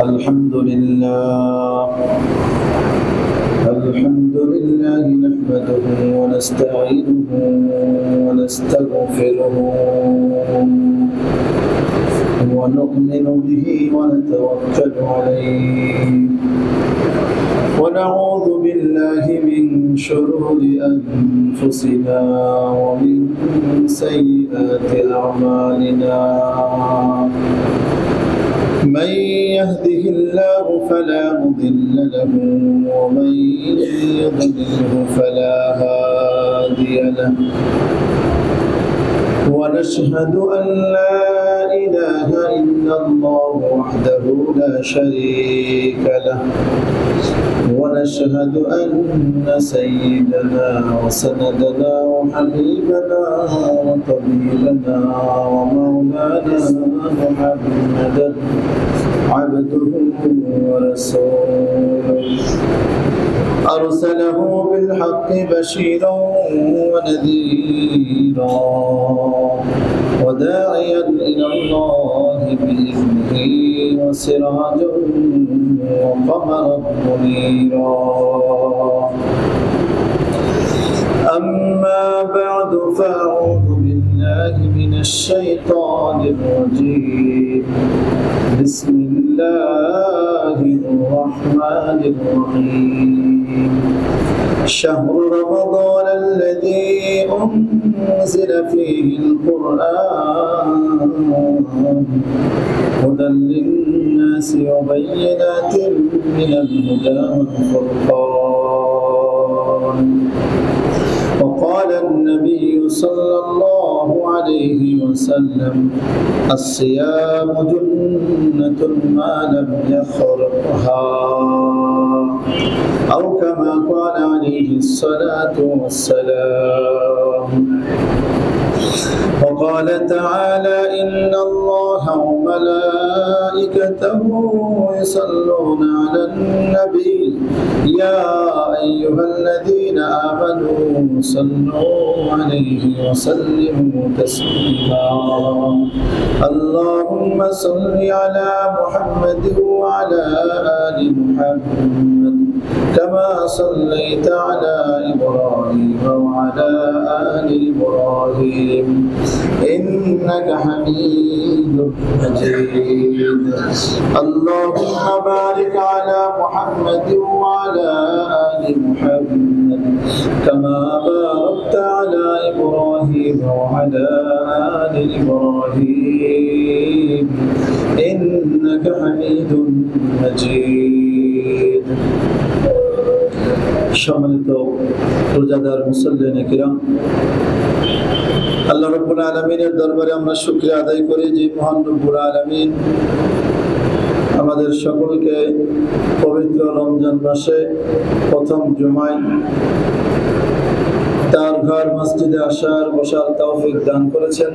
الحمد لله نحمده ونستعينه ونستغفره ونؤمن به ونتوكل عليه ونعوذ بالله من شرور أنفسنا ومن سيئات أعمالنا من يهده الله فلا مضل له ومن يضلله فلا هادي له ونشهد أن لا إله إلا الله وحده لا شريك له ونشهد أن سيدنا وسندنا وحبيبنا وطبيبنا ومولانا محمدا عبده ورسوله أرسله بالحق بشيرا ونذيرا وداعيا إلى الله بإذنه وسراجا وقمرا منيرا أما بعد فأعوذ بالله من الشيطان الرجيم بسم الله الرحمن الرحيم شهر رمضان الذي أنزل فيه القرآن هدى للناس وبينات من الهدى والفرقان وقال النبي صلى الله عليه وسلم الصيام جنة ما لم يخرقها أو كما قال عليه الصلاة والسلام وقال تعالى إن الله وملائكته يصلون على النبي يا أيها الذين آمنوا صلوا عليه وسلموا تسليما اللهم صل على محمد وعلى آل محمد كما صليت على إبراهيم وعلى آل إبراهيم إنك حميد مجيد اللهم بارك على محمد وعلى آل محمد كما باركت على إبراهيم وعلى آل إبراهيم إنك حميد مجيد সম্মানিত রোজাদার মুসল্লিন কিরাম আল্লাহ রাব্বুল আলামিনের দরবারে আমরা শুকরিয়া আদায় করি যে মহান রব্বুল আলামিন আমাদের সকলকে পবিত্র রমজান মাসে প্রথম জুমায় তার ঘর মসজিদে আসার বিশাল তৌফিক দান করেছেন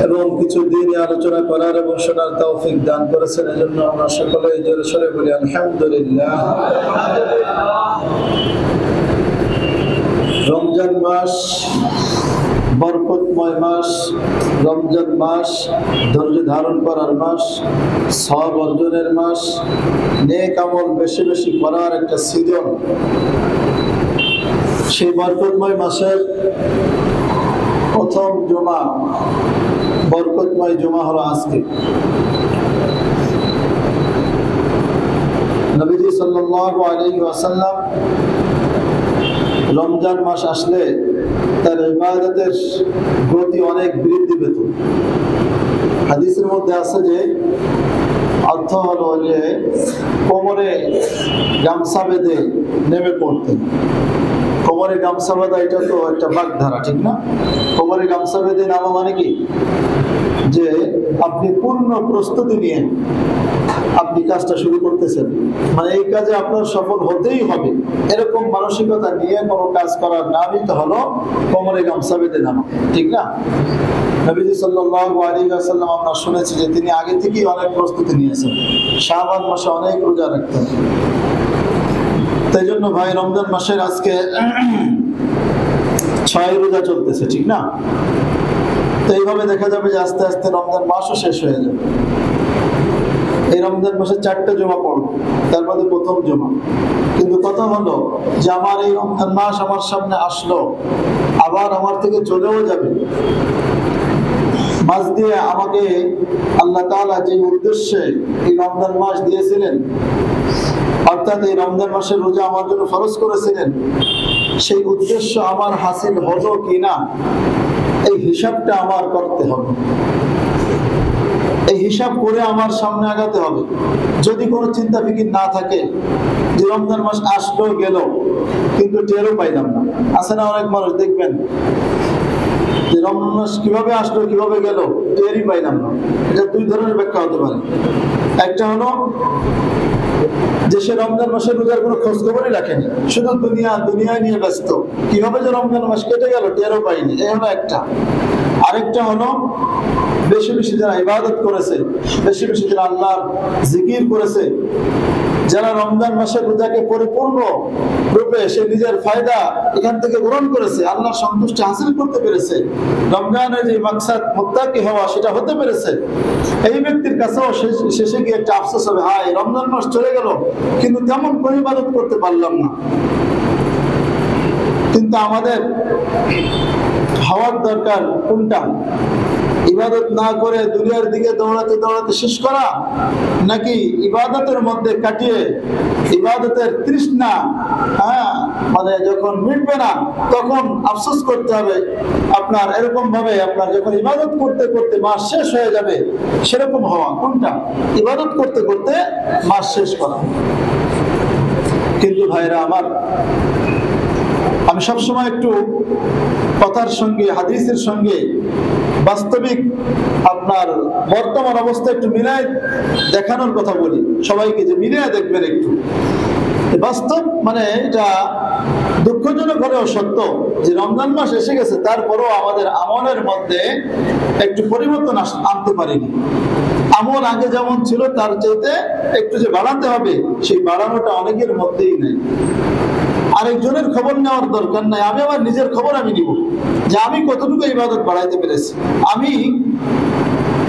এবং কিছু দিন আলোচনা করার এবং শোনার তৌফিক দান করেছেন এজন্য আমরা সকলে জোরে সোরে বলি আলহামদুলিল্লাহ রমজান মাস বরকতময় মাস রমজান মাস ধৈর্য ধারণ করার মাস সওয়াব অর্জনের মাস নেক আমল বেশি বেশি করার একটা সিজন সেই বরকতময় মাসের প্রথম জুমা বরকতময় জুমা হলো আজকে নবীজি সাল্লাল্লাহু আলাইহি ওয়াসাল্লাম রমজান মাস আসলে তার ইবাদতের গতি অনেক বৃদ্ধি পেত হাদিসের মধ্যে আছে যে অর্থ হলো যে কোমরে গামছা বেঁধে নেমে পড়তেন কোমরে গামছা বাঁধা এটা তো একটা বাগধারা ঠিক না কোমরে গামছা বেঁধে নামা মানে কি যে আপনি পূর্ণ প্রস্তুতি নিয়ে আপনি কাজটা শুরু করতেছেন মানে এই কাজে আপনার সফল হতেই হবে এরকম মানসিকতা নিয়ে কোনো কাজ করার নামই তো হলো কোমরে গামছা বেঁধে নামা ঠিক না নবীজি সাল্লাল্লাহু আলাইহি ওয়াসাল্লাম আমরা শুনেছি যে তিনি আগে থেকেই অনেক প্রস্তুতি নিয়েছেন শাবান মাসে অনেক রোজা রাখতেন তাই জন্য ভাই রমজান মাসের আজকে 6 রোজা চলতেছে ঠিক না তো এইভাবে দেখা যাবে যে আস্তে আস্তে রমজান মাসও শেষ হয়ে যাবে রমজান মাসে 4টা জুমা পড়ব, তার মধ্যে প্রথম জুমা। কিন্তু কথা হলো যে আমার এই রমজান মাস আমার সামনে আসলো, আবার আমার থেকে চলেও যাবে। মাস দিয়ে আমাকে আল্লাহ তাআলা যে উদ্দেশ্যে এই রমজান মাস দিয়েছিলেন, অর্থাৎ এই রমজান মাসের রোজা আমার জন্য ফরজ করেছিলেন, সেই উদ্দেশ্য আমার হাসিল হলো কিনা এই হিসাবটা আমার করতে হবে। এই হিসাব করে আমার সামনে আগাতে হবে। যদি কোনো চিন্তা ফিকির না থাকে যে রমজান মাস আসলো গেল কিন্তু টেরও পাইলাম না, আছে না অনেক মানুষ দেখবেন যে রমজান মাস কিভাবে আসলো কিভাবে গেল টেরই পাইলাম না। এটা দুই ধরনের ব্যাখ্যা হতে পারে। একটা হলো যে সে রমজান মাসের রোজার কোনো খোঁজ খবরই রাখেনি, শুধু দুনিয়া নিয়ে ব্যস্ত, কিভাবে যে রমজান মাস কেটে গেল টেরও পাইনি, এই হলো একটা। আরেকটা হলো বেশি বেশি যারা ইবাদত করেছে, বেশি বেশি যারা আল্লাহর জিকির করেছে, যারা রমজান মাসের রোজাকে পরিপূর্ণ রূপে সে নিজের ফায়দা এখান থেকে গ্রহণ করেছে, আল্লাহর সন্তুষ্টি হাসিল করতে পেরেছে, রমজানের যে মাকসাদ মুত্তাকি হওয়া সেটা হতে পেরেছে, এই ব্যক্তির কাছেও শেষে গিয়ে একটা আফসোস হবে, হায় রমজান মাস চলে গেল কিন্তু তেমন কোনো ইবাদত করতে পারলাম না। কিন্তু আমাদের হওয়ার দরকার কোনটা? ইবাদত না করে দুনিয়ার দিকে দৌড়াতে দৌড়াতে শেষ করা, নাকি ইবাদতের মধ্যে কাটিয়ে ইবাদতের তৃষ্ণা মানে যখন মিটবে না তখন আফসোস করতে হবে আপনার, এরকম ভাবে আপনার যখন ইবাদত করতে করতে মাস শেষ হয়ে যাবে সেরকম হওয়া কোনটা? ইবাদত করতে করতে মাস শেষ করা। কিন্তু ভাইরা আমার, আমি সবসময় একটু কথার সঙ্গে হাদিসের সঙ্গে বাস্তবিক আপনার বর্তমান অবস্থা একটু মিলায় দেখানোর কথা বলি সবাইকে, যে মিলিয়ে দেখবেন একটু। বাস্তব মানে এটা দুঃখজনক হলেও সত্য যে রমজান মাস এসে গেছে, তারপরেও আমাদের আমলের মধ্যে একটু পরিবর্তন আনতে পারিনি। আমল আগে যেমন ছিল তার চাইতে একটু যে বাড়াতে হবে, সেই বাড়ানোটা অনেকের মধ্যেই নেই। আরেকজনের খবর নেওয়ার দরকার নাই, আমি আমার নিজের খবর আমি নিব যে আমি কতটুকু ইবাদত বাড়াইতে পেরেছি। আমি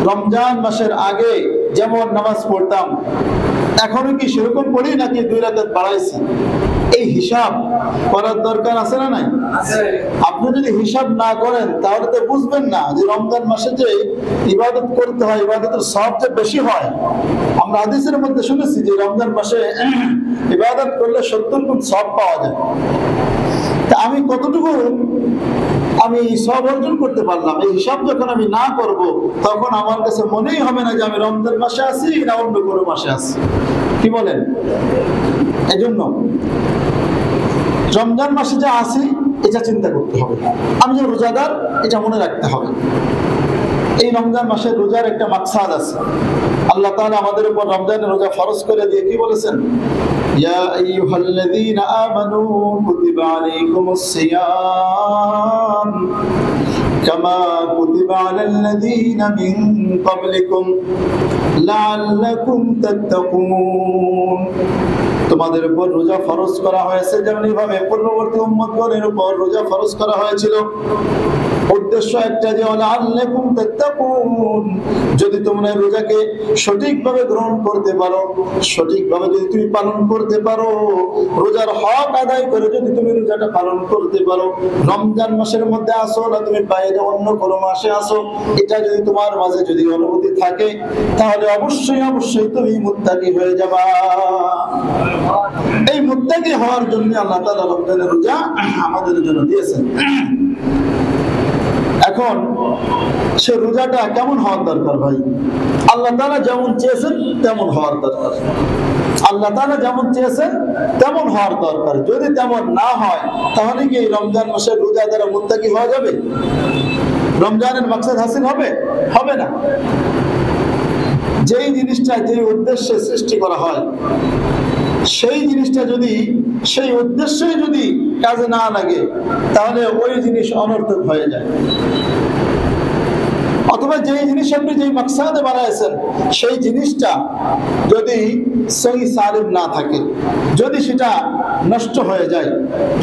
রমজান মাসের আগে যেমন নামাজ পড়তাম এখনো কি সেরকম পড়ি নাকি 2 রাকাত বাড়াইছি, এই হিসাব করার দরকার আছে না নাই? আপনি যদি হিসাব না করেন তাহলে তো বুঝবেন না যে রমজান মাসে যে ইবাদত করতে হয়, ইবাদতের সওয়াব যে বেশি হয়। আমরা হাদিসের মধ্যে শুনেছি যে রমজান মাসে ইবাদত করলে 70 গুণ সওয়াব পাওয়া যায়। তা আমি কতটুকু আমি সওয়াব অর্জন করতে পারলাম, এই হিসাব যখন আমি না করব তখন আমার কাছে মনেই হবে না যে আমি রমজান মাসে আছি না অন্য কোনো মাসে আছি। কি বলেন? এজন্য রমজান মাসে যা আছি এটা চিন্তা করতে হবে, আমি যে রোজাদার এটা মনে রাখতে হবে। এই রমজান মাসের রোজার একটা মাকসাদ আছে। আল্লাহ তাআলা আমাদের উপর রমজানের রোজা ফরজ করে দিয়ে কি বলেছেন? ইয়া আইয়ুহাল্লাযীনা আমানু কুতিবা আলাইকুমুস সিয়াম কামা কুতিবা আলাল্লাযীনা মিন ক্বাবলিকুম লাআল্লাকুম তাত্তাকুন। তোমাদের উপর রোজা ফরজ করা হয়েছে যেমন এইভাবে পূর্ববর্তী উম্মতগণের উপর রোজা ফরজ করা হয়েছিল। উদ্দেশ্য একটা যে লাআল্লাকুম তাত্তাকুন, যদি তোমরা রোজাকে সঠিকভাবে গ্রহণ করতে পারো, সঠিকভাবে যদি তুমি পালন করতে পারো, রোজার হক আদায় করে যদি তুমি রোজাটা পালন করতে পারো, রমজান মাসের মধ্যে আসো না তুমি বাইরে অন্য কোনো মাসে আসো, এটা যদি তোমার মাঝে যদি অনুভূতি থাকে তাহলে অবশ্যই অবশ্যই তুমি মুত্তাকি হয়ে যাবা। এই মুত্তাকি হওয়ার জন্য আল্লাহ তাআলা রমজানের রোজা আমাদের জন্য দিয়েছেন। এখন সে রোজাটা কেমন হওয়ার দরকার ভাই? আল্লাহ তাআলা যেমন চেয়েছেন তেমন হওয়ার দরকার। আল্লাহ তাআলা যেমন চেয়েছেন তেমন হওয়ার দরকার। যদি তেমন না হয় তাহলে কি এই রমজান মাসের রোজা দ্বারা মুত্তাকি হওয়া যাবে? রমজানের মাকসাদ হাসিল হবে? হবে না। যেই জিনিসটা যেই উদ্দেশ্যে সৃষ্টি করা হয় সেই জিনিসটা যদি সেই উদ্দেশ্যে যদি কাজে না লাগে তাহলে ওই জিনিস অনর্থক হয়ে যায়। অথবা যেই জিনিস আপনি যেই মাকসাদে বানাইছেন সেই জিনিসটা যদি সহি সালিম না থাকে, যদি সেটা নষ্ট হয়ে যায়,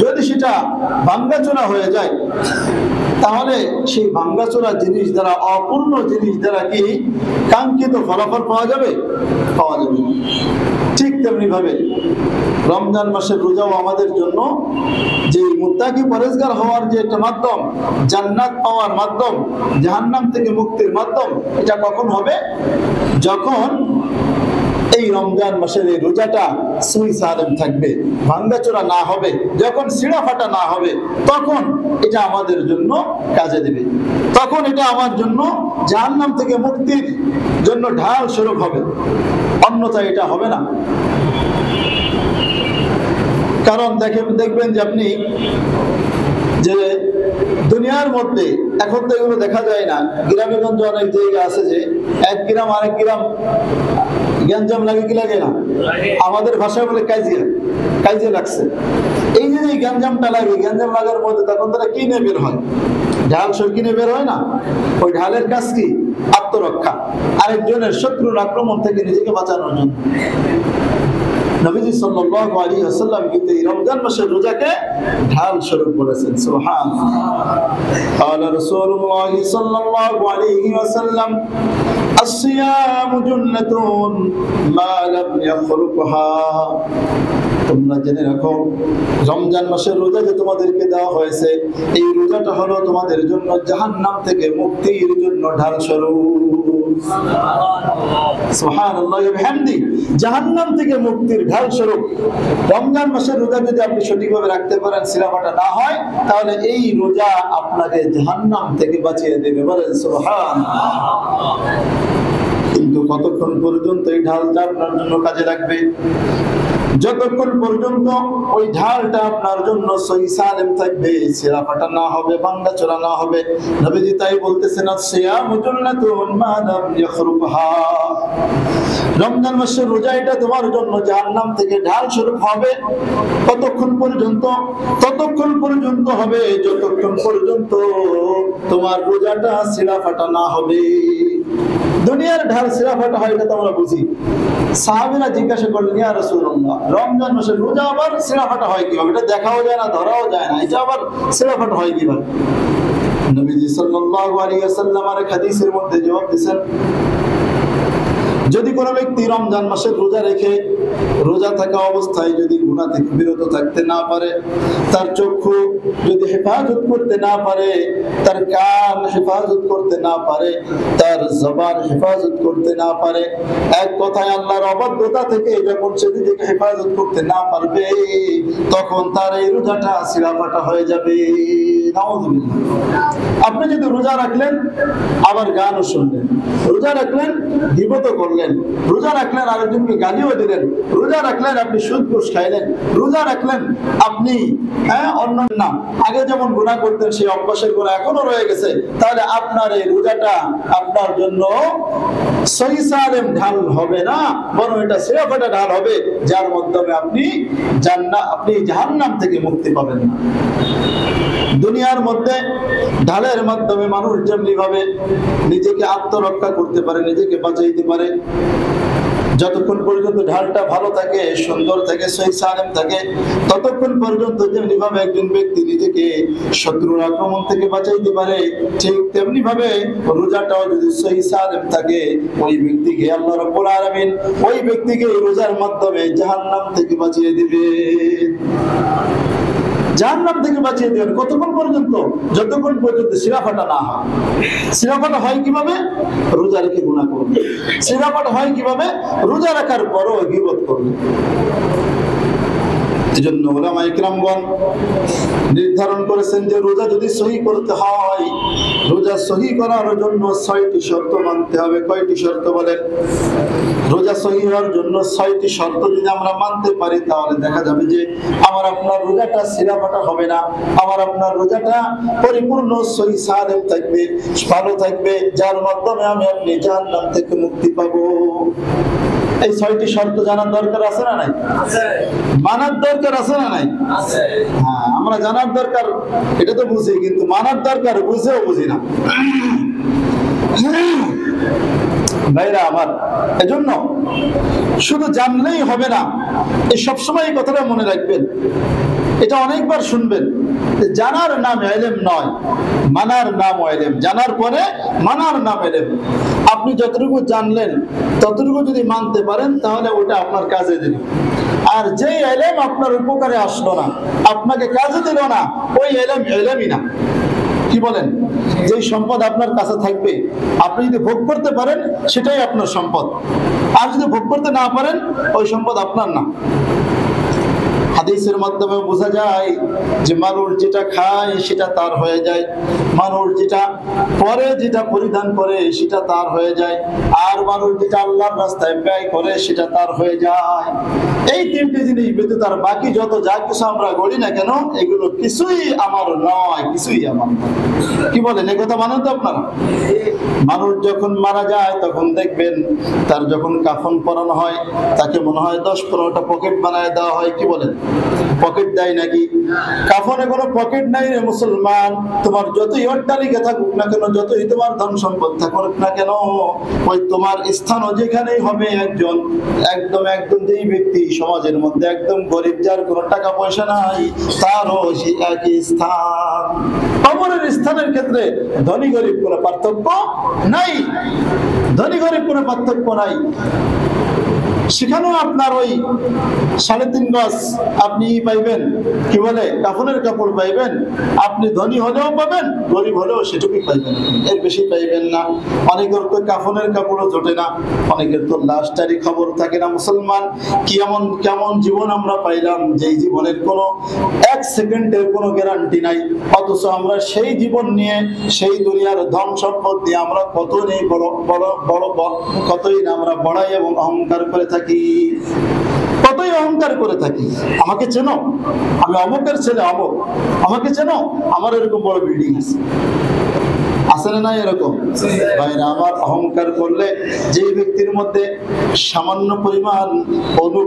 যদি সেটা ভাঙ্গাচোরা হয়ে যায় তাহলে সেই ভাঙ্গাচোরা জিনিস দ্বারা, অপূর্ণ জিনিস দ্বারা কি কাঙ্ক্ষিত ফলাফল পাওয়া যাবে? পাওয়া যাবে না। ঠিক তেমনি ভাবে রমজান মাসের রোজাও আমাদের জন্য যে মুত্তাকি পরেজগার হওয়ার যে একটা মাধ্যম, জান্নাত পাওয়ার মাধ্যম, জাহান্নাম থেকে মুক্তির মাধ্যম, এটা কখন হবে? যখন এই রমজান মাসের এই রোজাটা সহি সালেম থাকবে, ভাঙ্গাচোরা না হবে, যখন ছিঁড়া ফাটা না হবে, তখন এটা আমাদের জন্য কাজে দেবে। তখন এটা আমার জন্য জাহান্নাম থেকে মুক্তির জন্য ঢাল স্বরূপ হবে, অন্যথায় এটা হবে না। কারণ দেখবেন যে আপনি যে দুনিয়ার মধ্যে এখন তো এগুলো দেখা যায় না, গ্রামে গঞ্জে অনেক জায়গা আছে যে এক গ্রাম আরেক গ্রাম গ্যাঞ্জাম লাগে, কি লাগে না? আমাদের ভাষায় বলে কাজিয়া লাগছে। এই যে গ্যাঞ্জামটা লাগে, গ্যাঞ্জাম লাগার মধ্যে তখন তারা কি নিয়ে বের হয়? ঢাল কিনে বের হয় না? ওই ঢালের কাজ কি? আত্মরক্ষা, আরেকজনের শত্রুর আক্রমণ থেকে নিজেকে বাঁচানোর জন্য। নবীজি সাল্লাল্লাহু আলাইহি ওয়াসাল্লাম কিন্তু এই রমজান মাসের রোজাকে ঢাল স্বরূপ বলেছেন। সুবহানাল্লাহ। ক্বালা রাসূলুল্লাহ সাল্লাল্লাহু আলাইহি ওয়াসাল্লাম আস-সিয়ামু জুন্নাতুন মা লাম ইয়াখরুকহা। তোমরা জেনে রাখো, রমজান মাসের রোজা যে তোমাদেরকে দেওয়া হয়েছে, এই রোজাটা হলো তোমাদের জন্য জাহান্নাম থেকে মুক্তির জন্য ঢাল স্বরূপ। সুবহানাল্লাহ ওয়া বিহামদি। জাহান্নাম থেকে মুক্তির ঢাল স্বরূপ রমজান মাসের রোজা যদি আপনি সঠিকভাবে রাখতে পারেন, সিলাফাটা না হয়, তাহলে এই রোজা আপনাকে জাহান্নাম থেকে বাঁচিয়ে দেবে। বলেন সুবহানাল্লাহ। কিন্তু কতক্ষণ পর্যন্ত এই ঢালটা আপনার জন্য কাজে লাগবে? যতক্ষণ পর্যন্ত ওই ঢালটা আপনার জন্য সহি সালেম থাকবে, ছিঁড়া ফাটা না হবে, ভাঙ্গাচোরা না হবে। নবীজি তাই বলতেছেন, আস-সিয়ামু জুন্নাতুন মা লাম ইয়াখরুকহা। রমজান মাসের রোজা এটা তোমার জন্য জাহান্নাম থেকে ঢাল স্বরূপ হবে। কতক্ষণ পর্যন্ত? ততক্ষণ পর্যন্ত হবে যতক্ষণ পর্যন্ত তোমার রোজাটা ছিঁড়া ফাটা না হবে। দুনিয়ার ঢাল ছিঁড়া ফাটা হয়, এটা তো আমরা বুঝি। সাহাবীরা জিজ্ঞাসা করলেন, ইয়া রাসূলুল্লাহ, রমজান মাসের রোজা আবার ছিঁড়া ফাটা হয় কিভাবে? এটা দেখাও যায় না, ধরাও যায় না, এটা আবার ছিঁড়া ফাটা হয় কিভাবে? নবীজি সাল্লাল্লাহু আলাইহি ওয়াসাল্লাম আর হাদিসের মধ্যে জবাব দিয়েছেন, যদি কোনো ব্যক্তি রমজান মাসের রোজা রেখে রোজা থাকা অবস্থায় যদি গুনাহ থেকে বিরত থাকতে না পারে, তার চক্ষু যদি হেফাজত করতে না পারে, তার কান হেফাজত করতে না পারে, তার জবান হেফাজত করতে না পারে, এক কথায় আল্লাহর অবাধ্যতা থেকে যখন সে নিজেকে হেফাজত করতে না পারবে, তখন তার এই রোজাটা ছিঁড়া ফাটা হয়ে যাবে। নাউযুবিল্লাহ। আপনি যদি রোজা রাখলেন আবার গানও শুনলেন, রোজা রাখলেন গীবত করলেন, রোজা রাখলেন আরেকজনকে গালিও দিলেন, রোজা রাখলেন আপনি সুদ ঘুষ খাইলেন, রোজা রাখলেন আপনি অন্য না আগে যেমন গুনাহ করতেন সেই অভ্যাসের গুনাহ এখনো রয়ে গেছে, তাহলে আপনার এই রোজাটা আপনার জন্য সহি সালেম ঢাল হবে না, বরং এটা ছিঁড়া ফাটা ঢাল হবে, যার মাধ্যমে আপনি জাহান্নাম থেকে মুক্তি পাবেন না। দুনিয়ার মধ্যে ঢালের মাধ্যমে মানুষ যেমনি ভাবে নিজেকে আত্মরক্ষা করতে পারে, নিজেকে বাঁচাইতে পারে, যতক্ষণ পর্যন্ত ঢালটা ভালো থাকে, সুন্দর থাকে, সহি সালেম থাকে, ততক্ষণ পর্যন্ত যেমনি ভাবে একজন ব্যক্তি নিজেকে শত্রুর আক্রমণ থেকে বাঁচাইতে পারে, ঠিক তেমনি ভাবে রোজাটাও যদি সহি সালেম থাকে, ওই ব্যক্তিকে আল্লাহ রাব্বুল আলামিন ওই ব্যক্তিকে রোজার মাধ্যমে জাহান্নাম থেকে বাঁচিয়ে দিবে। জাহান্নাম থেকে বাঁচিয়ে দেবেন কতক্ষণ পর্যন্ত? যতক্ষণ পর্যন্ত ছিঁড়া ফাটা না হয়। ছিঁড়া ফাটা হয় কিভাবে? রোজা রেখে গুনাহ করবে। ছিঁড়া ফাটা হয় কিভাবে? রোজা রাখার পরও গীবত করবে। এজন্য উলামায়ে কিরামগণ নির্ধারণ করেছেন যে রোজা যদি সহি করতে হয়, রোজা সহি করার জন্য ৬টি শর্ত মানতে হবে। কয়টি শর্ত বলেন? রোজা সহি হওয়ার জন্য ৬টি শর্ত যদি আমরা মানতে পারি, তাহলে দেখা যাবে যে আমার আপনার রোজাটা ছিঁড়া ফাটা হবে না, আমার আপনার রোজাটা পরিপূর্ণ সহি সালেম থাকবে, ভালো থাকবে, যার মাধ্যমে আমি আপনি জাহান্নাম থেকে মুক্তি পাবো। এই ৬টি শর্ত জানার দরকার আছে না নাই? আছে। মানার দরকার আছে না নাই? আছে। হ্যাঁ, আমরা জানার দরকার এটা তো বুঝি, কিন্তু মানার দরকার বুঝেও বুঝি না। ভাইরা আমার, এজন্য শুধু জানলেই হবে না, এই সবসময় এই কথাটা মনে রাখবেন। এটা অনেকবার শুনবেন। জানার নাম ইলম নয়, মানার নাম ইলম। জানার পরে মানার নাম ইলম। আপনি যতটুকু জানলেন ততটুকু যদি মানতে পারেন তাহলে ওটা আপনার কাজে দিল। আর যে ইলম আপনার উপকারে আসলো না, আপনাকে কাজে দিল না, ওই ইলম ইলমই না। কি বলেন? যে সম্পদ আপনার কাছে থাকবে, আপনি যদি ভোগ করতে পারেন সেটাই আপনার সম্পদ, আর যদি ভোগ করতে না পারেন ওই সম্পদ আপনার না। হাদিসের মাধ্যমে বোঝা যায় যে মানুষ যেটা খায় সেটা তার হয়ে যায়, মানুষ যেটা পরে, যেটা পরিধান করে সেটা তার হয়ে যায়, আর মানুষ যেটা আল্লাহর রাস্তায় ব্যয় করে সেটা তার হয়ে যায়। এই তিনটি জিনিস ব্যতীত আর বাকি যত যা কিছু আমরা করি না কেন, এগুলো কিছুই আমার নয়, কিছুই আমার নয়। কি বলেন? এই কথা মানেন তো আপনারা? মানুষ যখন মারা যায় তখন দেখবেন তার যখন কাফন পরানো হয় তাকে মনে হয় 10-15টা পকেট বানায় দেওয়া হয়। কি বলেন? পকেট দেয় নাকি? কাফনে কোনো পকেট নাই রে মুসলমান। তোমার যতই অট্টালিকা থাকুক না কেন, যতই তোমার ধন সম্পদ থাকুক না কেন, ওই তোমার স্থানও যেখানেই হবে একজন একদম যেই ব্যক্তি সমাজের মধ্যে একদম গরিব, যার কোনো টাকা পয়সা নাই, তারও সেই একই স্থান। কবরের স্থানের ক্ষেত্রে ধনী গরিব কোনো পার্থক্য নাই, ধনী গরিব কোনো পার্থক্য নাই। সেখানেও আপনার ওই 3.5 গজ আপনি পাইবেন, কি বলে, কাফনের কাপড় পাইবেন। আপনি ধনী হলেও পাবেন, গরিব হলেও সেটুকুই পাইবেন, এর বেশি পাইবেন না। অনেকের তো কাফনের কাপড়ও জোটে না, অনেকের তো লাশটারই খবর থাকে না। মুসলমান, কেমন জীবন আমরা পাইলাম, যেই জীবনের কোনো 1 সেকেন্ডের কোনো গ্যারান্টি নাই, অথচ আমরা সেই জীবন নিয়ে, সেই দুনিয়ার ধন সম্পদ দিয়ে আমরা কতই না আমরা বড়াই এবং অহংকার করে থাকি, কতই অহংকার করে থাকি। আমাকে চেনো, আমি অমুকের ছেলে, অমুক, আমাকে চেনো, আমার এরকম বড় বিল্ডিং আছে, আছে না নাই এরকম? ভাইরা আমার, অহংকার করলে যেই ব্যক্তির মধ্যে সামান্য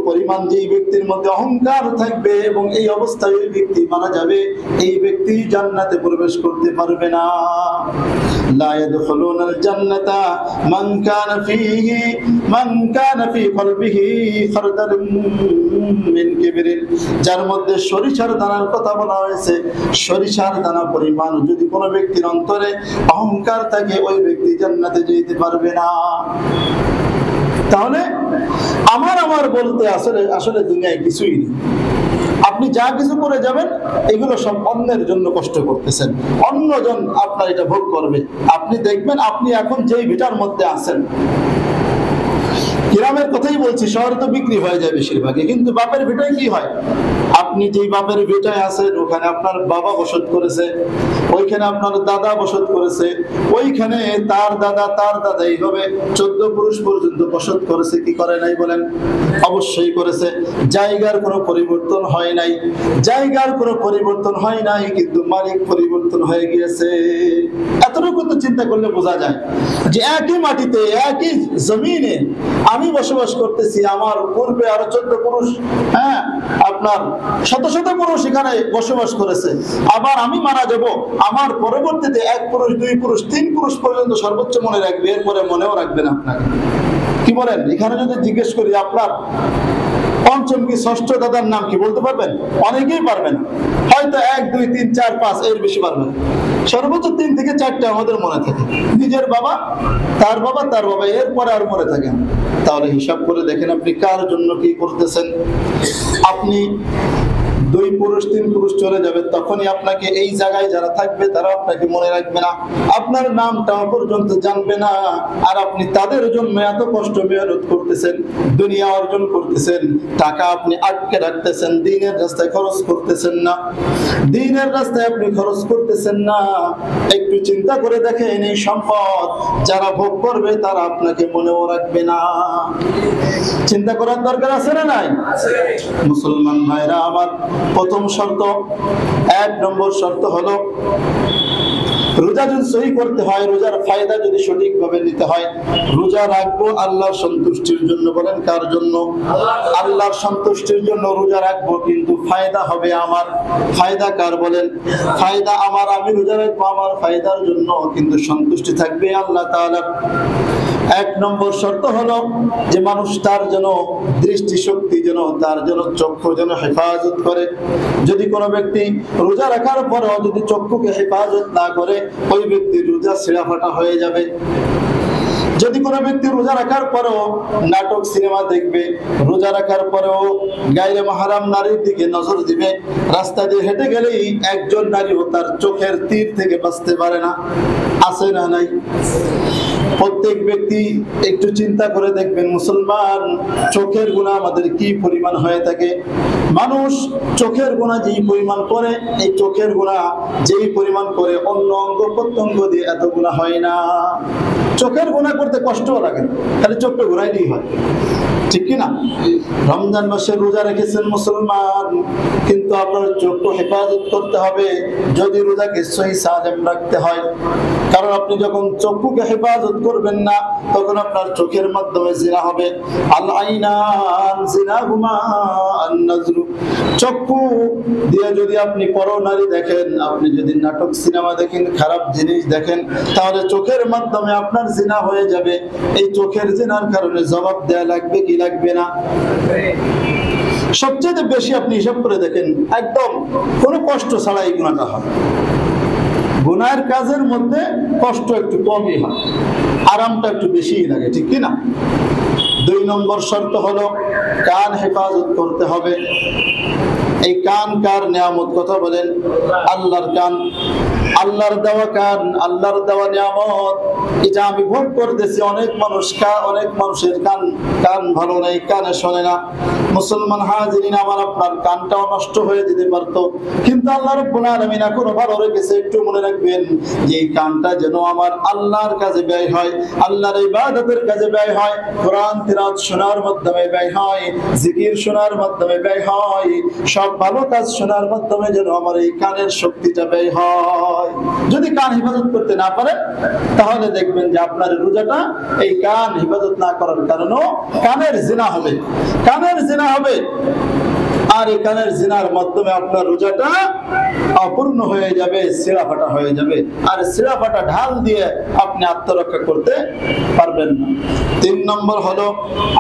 পরিমাণ যেই ব্যক্তির মধ্যে অহংকার থাকবে এবং এই অবস্থায় ওই ব্যক্তি মারা যাবে, এই ব্যক্তি জান্নাতে প্রবেশ করতে পারবে না। লা ইয়াদখুলুনাল জান্নাতা মান কানা ফি কলবিহি খারদালুম মিন কিবরিন। যার মধ্যে সরিষার দানার কথা বলা হয়েছে, সরিষার দানা পরিমাণ যদি কোনো ব্যক্তির অন্তরে অহংকার থাকে, ওই ব্যক্তি জান্নাতে যেতে পারবে না। তাহলে আমার বলতে আসলে দুনিয়ায় কিছুই নেই। আপনি যা কিছু করে যাবেন এগুলো সব অন্যের জন্য কষ্ট করতেছেন, অন্যজন আপনার এটা ভোগ করবে। আপনি দেখবেন আপনি এখন যেই ভিটার মধ্যে আছেন, গ্রামের কথাই বলছি, শহরে তো বিক্রি হয়ে যায় বেশিরভাগই, কিন্তু বাপের ভিটায় কি হয়? আপনি যেই বাপের ভিটায় আছেন ওখানে আপনার বাবা বসত করেছে, ওইখানে আপনার দাদা বসত করেছে, ওইখানে তার দাদা এইভাবে 14 পুরুষ পর্যন্ত বসত করেছে। কি করে নাই বলেন? অবশ্যই করেছে। জায়গার কোনো পরিবর্তন হয় নাই, জায়গার কোনো পরিবর্তন হয় নাই, কিন্তু মালিক পরিবর্তন হয়ে গিয়েছে। এতটুকু তো চিন্তা করলে বোঝা যায় যে একই মাটিতে, একই জমিনে আমি বসবাস করতেছি, আমার পূর্বে আরো 14 পুরুষ, আপনার শত পুরুষ এখানে বসবাস করেছে। আবার আমি মারা যাব, আমার পরবর্তীতে 1 পুরুষ, 2 পুরুষ, 3 পুরুষ পর্যন্ত সর্বোচ্চ মনে রাখবে, এরপরে মনেও রাখবে না আপনাকে। কি বলেন? এখানে যদি জিজ্ঞেস করি আপনার পঞ্চম কি ষষ্ঠ দাদার নাম কি বলতে পারবেন? অনেকেই পারবেন, হয়তো 1, 2, 3, 4, 5 এর বেশি পারবেন। সর্বোচ্চ 3 থেকে 4টা আমাদের মনে থাকে, নিজের বাবা, তার বাবা, তার বাবা, এরপরে আর মনে থাকে। তাহলে হিসাব করে দেখেন আপনি কার জন্য কি করতেছেন। আপনি 2 পুরুষ 3 পুরুষ চলে যাবে, তখনই আপনাকে এই জায়গায় যারা থাকবে তারা আপনাকে মনে রাখবে না, আপনার নামটাও পর্যন্ত জানবে না। আর আপনি তাদের জন্য এত কষ্ট মেহনত করতেছেন, দুনিয়া অর্জন করতেছেন, টাকা আপনি আটকে রাখতেছেন, দ্বীনের রাস্তায় খরচ করতেছেন না, দ্বীনের রাস্তায় আপনি খরচ করতেছেন না। একটু চিন্তা করে দেখেন, এই সম্পদ যারা ভোগ করবে তারা আপনাকে মনেও রাখবে না। চিন্তা করার দরকার আছে না নাই? মুসলমান ভাইরা আমার, প্রথম শর্ত, 1 নম্বর শর্ত হলো রোজা যদি সহি করতে হয়, রোজার ফায়দা যদি সঠিকভাবে নিতে হয়, রোজা রাখবো আল্লাহর সন্তুষ্টির জন্য। বলেন কার জন্য? আল্লাহর সন্তুষ্টির জন্য রোজা রাখবো, কিন্তু ফায়দা হবে আমার। ফায়দা কার বলেন? ফায়দা আমার, আমি রোজা রাখবো আমার ফায়দার জন্য, কিন্তু সন্তুষ্টি থাকবে আল্লাহ তাআলার। এক নম্বর শর্ত হলো যে মানুষ তার যেন দৃষ্টিশক্তি যেন তার যেন চক্ষু যেন হেফাজত করে। যদি কোনো ব্যক্তি রোজা রাখার পরেও যদি চক্ষুকে হেফাজত না করে, ওই ব্যক্তির রোজা ছিঁড়া ফাটা হয়ে যাবে। যদি কোনো ব্যক্তি রোজা রাখার পরেও নাটক সিনেমা দেখবে, রোজা রাখার পরেও গায়রে মাহরাম নারীর দিকে নজর দিবে, রাস্তা দিয়ে হেঁটে গেলেই একজন নারীও তার চোখের তীর থেকে বাঁচতে পারে না, আছে না নাই? প্রত্যেক ব্যক্তি একটু চিন্তা করে দেখবেন, মুসলমান চোখের গুনাহ আমাদের কি পরিমাণ হয়ে থাকে। মানুষ চোখের গুনাহ যেই পরিমাণ করে, এই চোখের গুনাহ যেই পরিমাণ করে অন্য অঙ্গ প্রত্যঙ্গ দিয়ে এত গুনাহ হয় না। চোখের গুনাহ করতে কষ্টও লাগে, তাহলে চোখটা ঘুরাইলেই হয়, ঠিক কি না? রমজান মাসে রোজা রেখেছেন মুসলমান, কিন্তু আপনার চোখটা হেফাজত করতে হবে যদি রোজাকে সহি সালাম রাখতে হয়। কারণ আপনি যখন চক্ষুকে হেফাজত করবেন না, তখন আপনার চোখের মাধ্যমে জিনা হবে। আল আইনান জিনাহুমা আন নাজরু, চক্ষু দিয়ে যদি আপনি পরনারী দেখেন, আপনি যদি নাটক সিনেমা দেখেন, খারাপ জিনিস দেখেন, তাহলে চোখের মাধ্যমে আপনার জিনা হয়ে যাবে। এই চোখের জিনার কারণে জবাব দেয়া লাগবে কি লাগবে না? সবচেয়ে বেশি আপনি হিসাব করে দেখেন, একদম কোনো কষ্ট ছাড়া এই গুনাহটা হয়। গুনাহের কাজের মধ্যে কষ্ট একটু কমই হয়, আরামটা একটু বেশিই লাগে, ঠিক কি না? 2 নম্বর শর্ত হলো কান হেফাজত করতে হবে। এই কান কার নিয়ামত? কথা বলেন। আল্লাহর কান, আল্লাহর দেওয়া কান, আল্লাহর দেওয়া নিয়ামত। এটা আমি ভোগ করতেছি। অনেক মানুষের কান ভালো নেই, কানে শোনে না। মুসলমান হাজিরিন আমার, আপনার কানটাও নষ্ট হয়ে যেতে পারতো, কিন্তু আল্লাহ রাব্বুল আলামিন এখনো ভালো রেখেছে। একটু মনে রাখবেন যে এই কানটা যেন আমার আল্লাহর কাজে ব্যয় হয়, আল্লাহর ইবাদতের কাজে ব্যয় হয়, কোরআন তিলাওয়াত শোনার মাধ্যমে ব্যয় হয়, জিকির শোনার মাধ্যমে ব্যয় হয়, সব ভালো কাজ শোনার মাধ্যমে যেন আমার এই কানের শক্তিটা ব্যয় হয়। যদি কান হেফাজত করতে না পারে, তাহলে দেখবেন যে আপনার রোজাটা এই কান হেফাজত না করার কারণেও কানের জিনা হবে, কানের জিনা হবে। আর এই কানের জিনার মাধ্যমে আপনার রোজাটা অপূর্ণ হয়ে যাবে, ছিঁড়া ফাটা হয়ে যাবে। আর ছিঁড়া ফাটা ঢাল দিয়ে আপনি আত্মরক্ষা করতে পারবেন না। 3 নম্বর হলো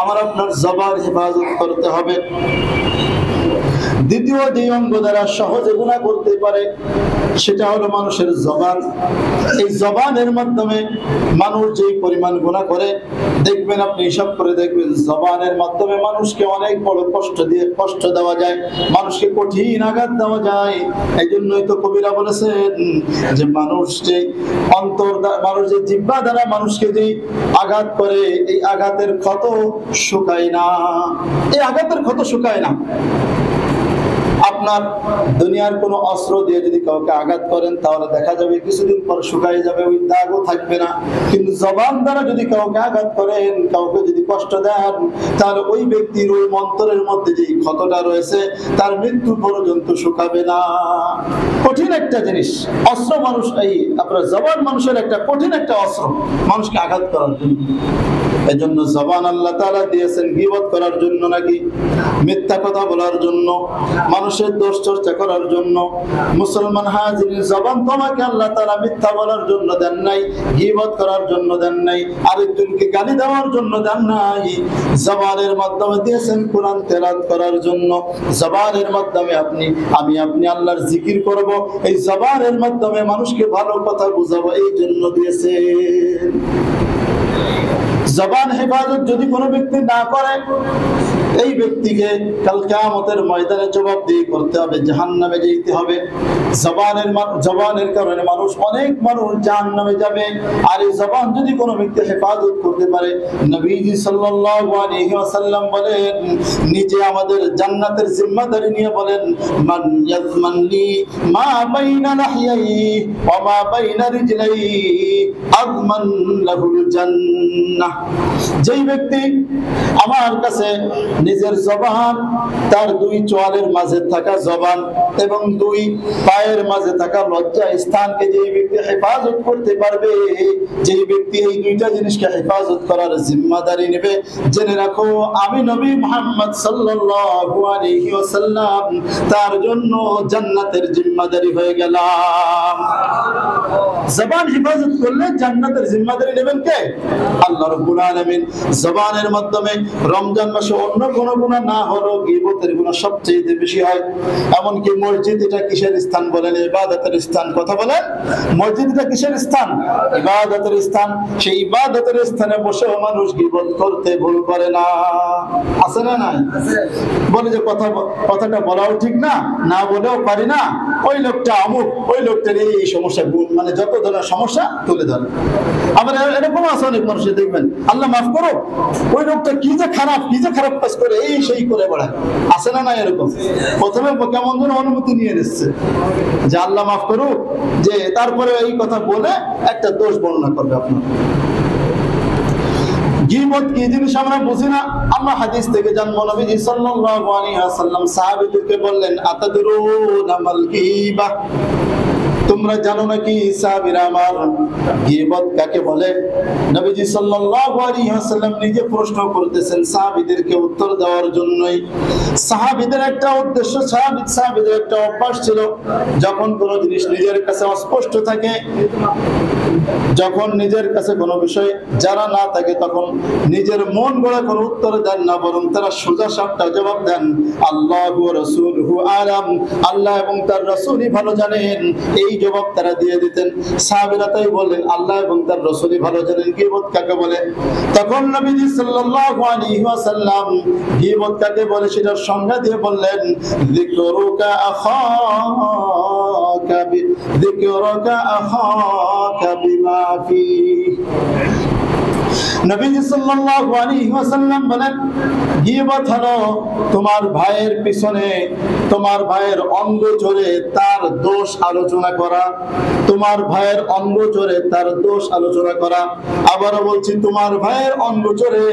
আমার আপনার জবান হেফাজত করতে হবে। দ্বিতীয় যে অঙ্গ দ্বারা সহজে গুনাহ করতে পারে সেটা হলো মানুষের জবান। এই জবানের মাধ্যমে মানুষ যেই পরিমাণ গুনাহ করে, দেখবেন আপনি হিসাব করে দেখবেন, জবানের মাধ্যমে মানুষকে অনেক বড় কষ্ট দেওয়া যায়, মানুষকে কঠিন আঘাত দেওয়া যায়। এই জন্যই তো কবিরা বলেছেন যে মানুষ যে মানুষ যে জিহ্বা দ্বারা মানুষকে যে আঘাত করে, এই আঘাতের ক্ষত শুকায় না, এই আঘাতের ক্ষত শুকায় না। আপনার দুনিয়ার কোন অস্ত্র দিয়ে যদি কাউকে আঘাত করেন, তাহলে দেখা যাবে কিছুদিন পর শুকায় যাবে, ওই দাগও থাকবে না। কিন্তু জবান দ্বারা যদি কাউকে আঘাত করেন, কাউকে যদি কষ্ট দেন, তাহলে ওই ব্যক্তির ওই মন্তরের মধ্যে যে ক্ষতটা রয়েছে, তার মৃত্যু পর্যন্ত শুকাবে না। কঠিন একটা জিনিস অস্ত্র, মানুষ এই আপনার জবান মানুষের একটা কঠিন একটা অস্ত্র, মানুষকে আঘাত করার জন্য। এজন্য জবান আল্লাহ তাআলা দিয়েছেন গীবত করার জন্য নাকি মিথ্যা কথা বলার জন্য, মানুষের দোষ চর্চা করার জন্য। মুসলমান হাজিরিন, জবান তোমাকে আল্লাহ তাআলা মিথ্যা বলার জন্য দেন নাই, গীবত করার জন্য দেন নাই, আরেকজনকে গালি দেওয়ার জন্য দেন নাই। জবানের মাধ্যমে দিয়েছেন কোরআন তেলাওয়াত করার জন্য। জবানের মাধ্যমে আপনি আল্লাহর জিকির করব, এই জবানের মাধ্যমে মানুষকে ভালো কথা বুঝাবো, এই জন্য দিয়েছেন। জবান হেফাজত যদি কোনো ব্যক্তি না করে, এই ব্যক্তিকে কাল কিয়ামতের ময়দানে জবাবদিহি করতে হবে, জাহান্নামে যেতে হবে। জবানের কারণে অনেক মানুষ জাহান্নামে যাবে। আর এই জবান যদি কোনো ব্যক্তি হেফাজত করতে পারে, নবীজি সাল্লাল্লাহু আলাইহি ওয়াসাল্লাম বলেন, নিজে আমাদের জান্নাতের জিম্মাদারি নিয়ে বলেন, মান ইয়াজমানলি মা বাইনা লাহইয়াই ওয়া মা বাইনা রিজলাই আযমান লাহুল জান্নাহ। যেই ব্যক্তি আমার কাছে নিজের জবান, তার দুই চোয়ালের মাঝে থাকা জবান এবং দুই পায়ের মাঝে থাকা লজ্জা স্থানকে যেই ব্যক্তি হেফাজত করতে পারবে, যেই ব্যক্তি এই দুইটা জিনিসকে হেফাজত করার জিম্মাদারি নেবে, জেনে রাখো আমি নবী মুহাম্মদ সাল্লাল্লাহু আলাইহি ওয়াসাল্লাম তার জন্য জান্নাতের জিম্মাদারি হয়ে গেলাম। জবান হেফাজত করলে জান্নাতের জিম্মাদারি নেবেন কে? আল্লাহ রাব্বুল আলামিন। জবানের মাধ্যমে রমজান মাসে অন্য কোনো গুনাহ না হলেও গীবতের গুনাহ সবচেয়ে বেশি হয়। এমনকি মসজিদ এটা কিসের স্থান বলেন? ইবাদতের স্থান। কথা বলেন, মসজিদ এটা কিসের স্থান? ইবাদতের স্থান। সেই ইবাদতের স্থানে বসেও মানুষ গীবত করতে ভুল করে না, আছে না নাই? বলে যে কথাটা বলাও ঠিক না, না বলেও পারি না, ওই লোকটা অমুক, ওই লোকটার এই সমস্যা, মানে যত ধরনের সমস্যা তুলে ধরে। আবার এরকম আছে অনেক মানুষের দেখবেন, আল্লাহ মাফ করো, ওই লোকটা কি যে খারাপ কাজ করে, এই সেই করে বেড়ায়, আছে না না? এরকম প্রথমে কেমন যেন অনুমতি নিয়ে নিচ্ছে যে আল্লাহ মাফ করুক, যে তারপরে এই কথা বলে একটা দোষ বর্ণনা করবে আপনার। গীবত কি জিনিস আমরা বুঝি না। আমরা হাদিস থেকে জানবো, নবীজি সাল্লাল্লাহু আলাইহি ওয়াসাল্লাম সাহাবীদেরকে বললেন, আতাদরুনা মাল গীবাহ, তোমরা জানো নাকি সাহাবীরা আমার গীবত কাকে বলে? নবীজি সাল্লাল্লাহু আলাইহি ওয়াসাল্লাম নিজে প্রশ্ন করতেছেন সাহাবীদেরকে উত্তর দেওয়ার জন্যই। সাহাবীদের একটা উদ্দেশ্য, সাহাবীদের একটা অভ্যাস ছিল, যখন কোনো জিনিস নিজের কাছে অস্পষ্ট থাকে, যখন নিজের কাছে কোনো বিষয় জানা না থাকে, তখন নিজের মন গড়া কোনো উত্তর দেন না, বরং তারা সোজা সাপটা জবাব দেন, আল্লাহু ওয়া রাসূলুহু আলাম, আল্লাহ এবং তার রাসূলই ভালো জানেন, এই জবাব তারা দিয়ে দিতেন। সাহাবীরা তাই বললেন, আল্লাহ এবং তার রাসূলই ভালো জানেন গীবত কাকে বলে। তখন নবীজি সাল্লাল্লাহু আলাইহি ওয়াসাল্লাম গীবত কাকে বলে সেটার সংজ্ঞা দিয়ে বললেন, যিকরুকা আখাকা বিমা ফিহি। নবীজি সাল্লাল্লাহু আলাইহি ওয়াসাল্লাম বলেন, গীবত হলো তোমার ভাইয়ের পিছনে, তোমার ভাইয়ের অঙ্গ জোরে তার দোষ আলোচনা করা, তোমার ভাইয়ের অঙ্গ জোরে তার দোষ আলোচনা করা। আবারও বলছি, তোমার ভাইয়ের অঙ্গ জোরে,